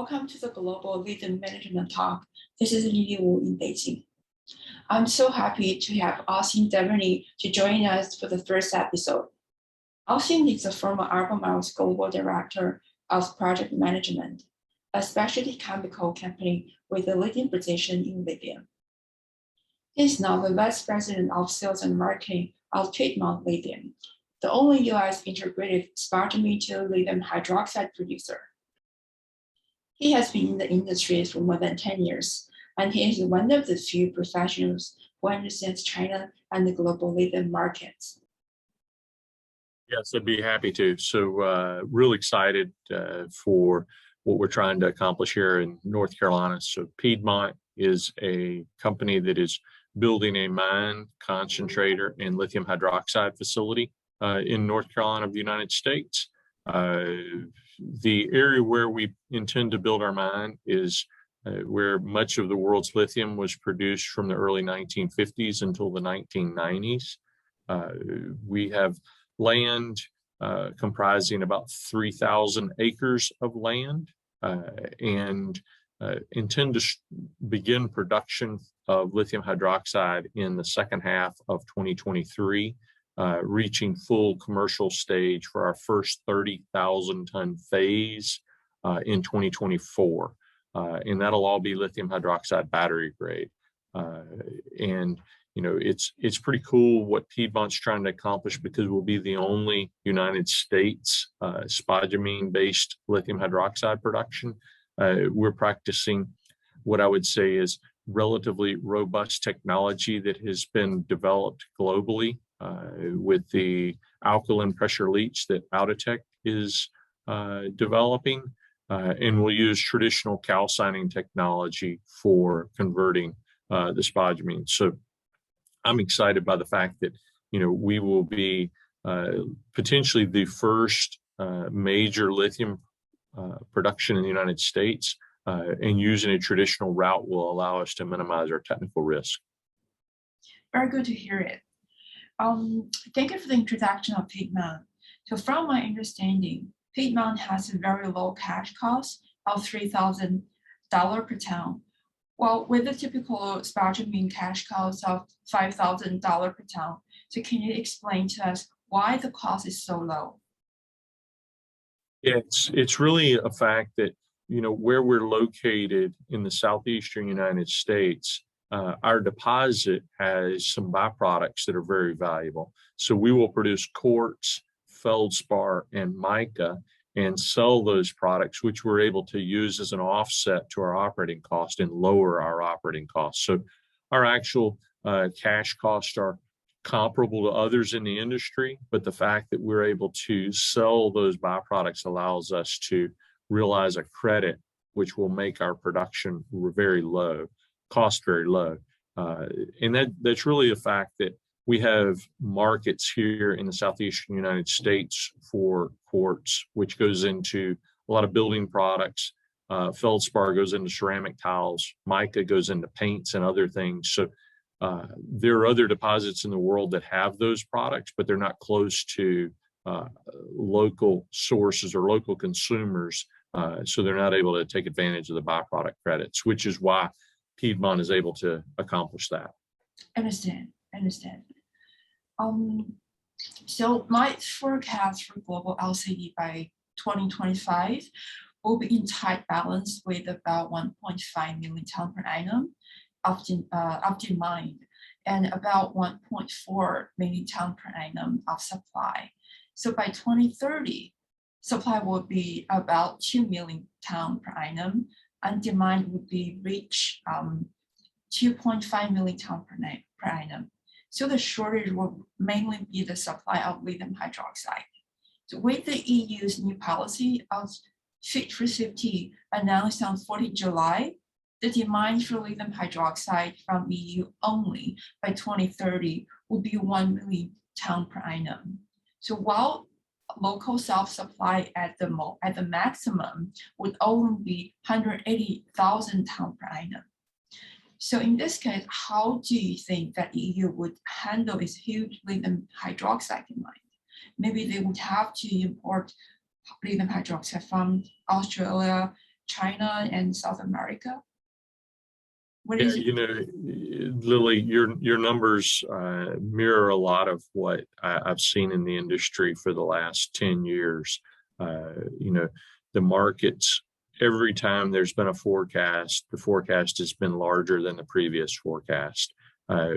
Welcome to the Global Lithium Management Talk. This is Lili Wu in Beijing. I'm so happy to have Austin Devaney to join us for the first episode. Austin is a former Albemarle's Global Director of Project Management, a specialty chemical company with a leading position in lithium. He is now the Vice President of Sales and Marketing of Piedmont Lithium, the only U.S. integrated spodumene lithium hydroxide producer. He has been in the industry for more than 10 years, and he is one of the few professionals who understands China and the global lithium markets. Yes, I'd be happy to. So really excited for what we're trying to accomplish here in North Carolina. So Piedmont is a company that is building a mine, concentrator, and lithium hydroxide facility in North Carolina of the United States. The area where we intend to build our mine is where much of the world's lithium was produced from the early 1950s until the 1990s. We have land comprising about 3,000 acres of land and intend to begin production of lithium hydroxide in the second half of 2023. Reaching full commercial stage for our first 30,000 ton phase in 2024. And that'll all be lithium hydroxide battery grade. And you know, it's pretty cool what Piedmont's trying to accomplish, because we'll be the only United States spodumene based lithium hydroxide production. We're practicing what I would say is relatively robust technology that has been developed globally. With the alkaline pressure leach that Outotec is developing, and we'll use traditional calcining technology for converting the spodumene. So I'm excited by the fact that, you know, we will be potentially the first major lithium production in the United States, and using a traditional route will allow us to minimize our technical risk. Very good to hear it. Thank you for the introduction of Piedmont. So from my understanding, Piedmont has a very low cash cost of $3,000 per ton, while with the typical spodumene cash cost of $5,000 per ton. So can you explain to us why the cost is so low? Yeah, it's really a fact that, you know, where we're located in the southeastern United States, our deposit has some byproducts that are very valuable. So we will produce quartz, feldspar, and mica and sell those products, which we're able to use as an offset to our operating cost and lower our operating costs. So our actual cash costs are comparable to others in the industry, but the fact that we're able to sell those byproducts allows us to realize a credit, which will make our production very low. Cost very low. And that's really a fact that we have markets here in the southeastern United States for quartz, which goes into a lot of building products. Feldspar goes into ceramic tiles. Mica goes into paints and other things. So there are other deposits in the world that have those products, but they're not close to local sources or local consumers. So they're not able to take advantage of the byproduct credits, which is why Piedmont is able to accomplish that. Understand. So my forecast for global LCE by 2025 will be in tight balance with about 1.5 million ton per annum of demand and about 1.4 million ton per annum of supply. So by 2030, supply will be about 2 million ton per annum, and demand would be reach 2.5 million ton per annum. So the shortage will mainly be the supply of lithium hydroxide. So with the EU's new policy of Fit for 50 announced on 14 July, the demand for lithium hydroxide from EU only by 2030 will be 1 million ton per annum. So while local self-supply at the maximum would only be 180,000 ton per annum. So in this case, how do you think that EU would handle its huge lithium hydroxide demand? Maybe they would have to import lithium hydroxide from Australia, China and South America? What Yeah, is it? Lily, your numbers mirror a lot of what I've seen in the industry for the last 10 years. The markets, every time there's been a forecast, the forecast has been larger than the previous forecast,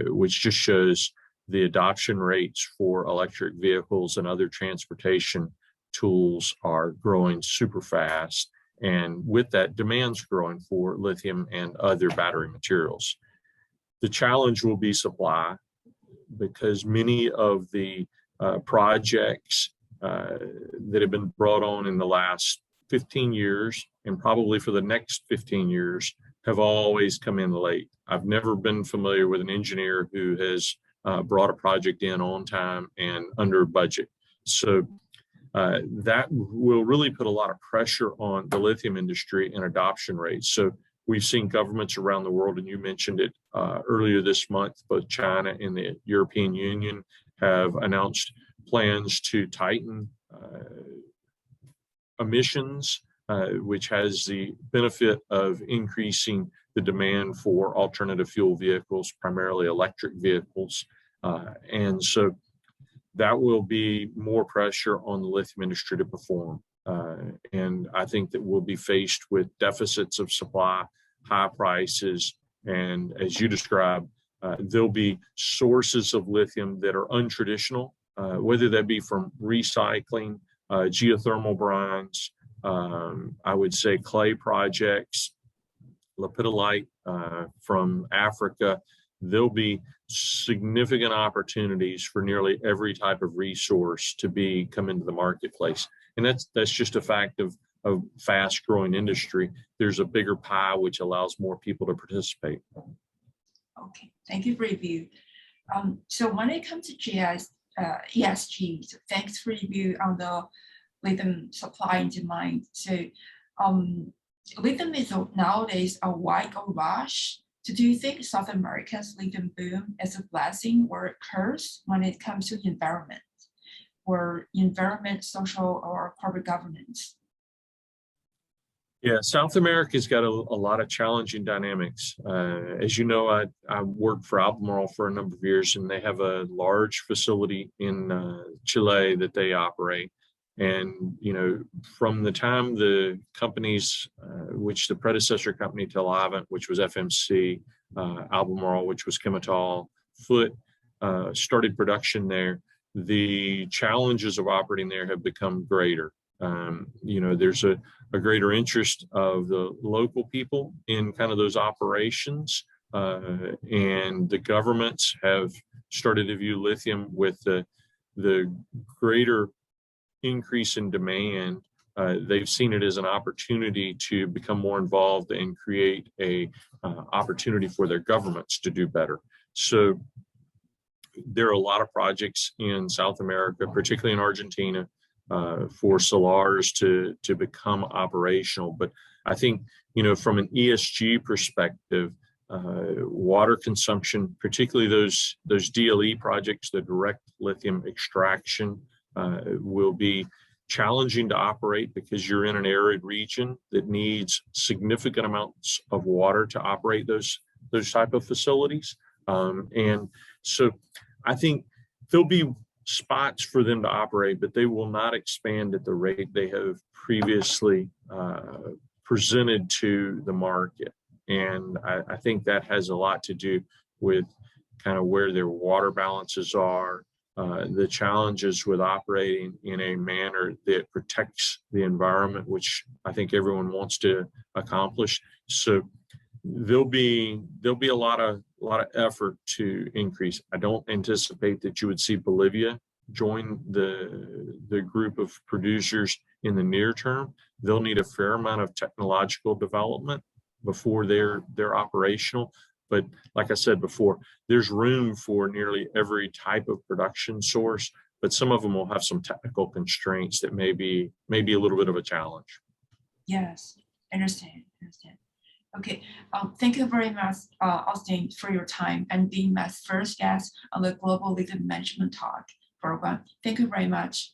which just shows the adoption rates for electric vehicles and other transportation tools are growing super fast. And with that, demand's growing for lithium and other battery materials. The challenge will be supply, because many of the projects that have been brought on in the last 15 years and probably for the next 15 years have always come in late. I've never been familiar with an engineer who has brought a project in on time and under budget. So that will really put a lot of pressure on the lithium industry and adoption rates. So we've seen governments around the world, and you mentioned it earlier this month, both China and the European Union have announced plans to tighten emissions, which has the benefit of increasing the demand for alternative fuel vehicles, primarily electric vehicles. And so that will be more pressure on the lithium industry to perform. And I think that we'll be faced with deficits of supply, high prices, and as you described, there'll be sources of lithium that are untraditional, whether that be from recycling, geothermal brines, I would say clay projects, lepidolite from Africa. There'll be significant opportunities for nearly every type of resource to come into the marketplace. And that's just a fact of fast growing industry. There's a bigger pie, which allows more people to participate. Okay, thank you for your review. So when it comes to ESG, so thanks for your review on the lithium supply and demand. So lithium is nowadays a wide rush. So do you think South America's lithium boom is a blessing or a curse when it comes to environment, social, or corporate governance? Yeah, South America's got a lot of challenging dynamics. As you know, I worked for Albemarle for a number of years, and they have a large facility in Chile that they operate. And, from the time the companies, which the predecessor company to Livent, which was FMC, Albemarle, which was Chemitol, Foote, started production there, the challenges of operating there have become greater. There's a greater interest of the local people in kind of those operations, and the governments have started to view lithium with the greater increase in demand. They've seen it as an opportunity to become more involved and create a opportunity for their governments to do better. So there are a lot of projects in South America, particularly in Argentina, for salars to become operational. But I think, from an ESG perspective, water consumption, particularly those DLE projects, the direct lithium extraction, will be challenging to operate because you're in an arid region that needs significant amounts of water to operate those type of facilities. And so I think there'll be spots for them to operate, but they will not expand at the rate they have previously presented to the market. And I think that has a lot to do with kind of where their water balances are, the challenges with operating in a manner that protects the environment, which I think everyone wants to accomplish. So there'll be a lot of effort to increase. I don't anticipate that you would see Bolivia join the group of producers in the near term. They'll need a fair amount of technological development before they're operational. But like I said before, there's room for nearly every type of production source, but some of them will have some technical constraints that may be a little bit of a challenge. Yes, understand. Okay, thank you very much, Austin, for your time and being my first guest on the Global Lithium Management Talk program. Thank you very much.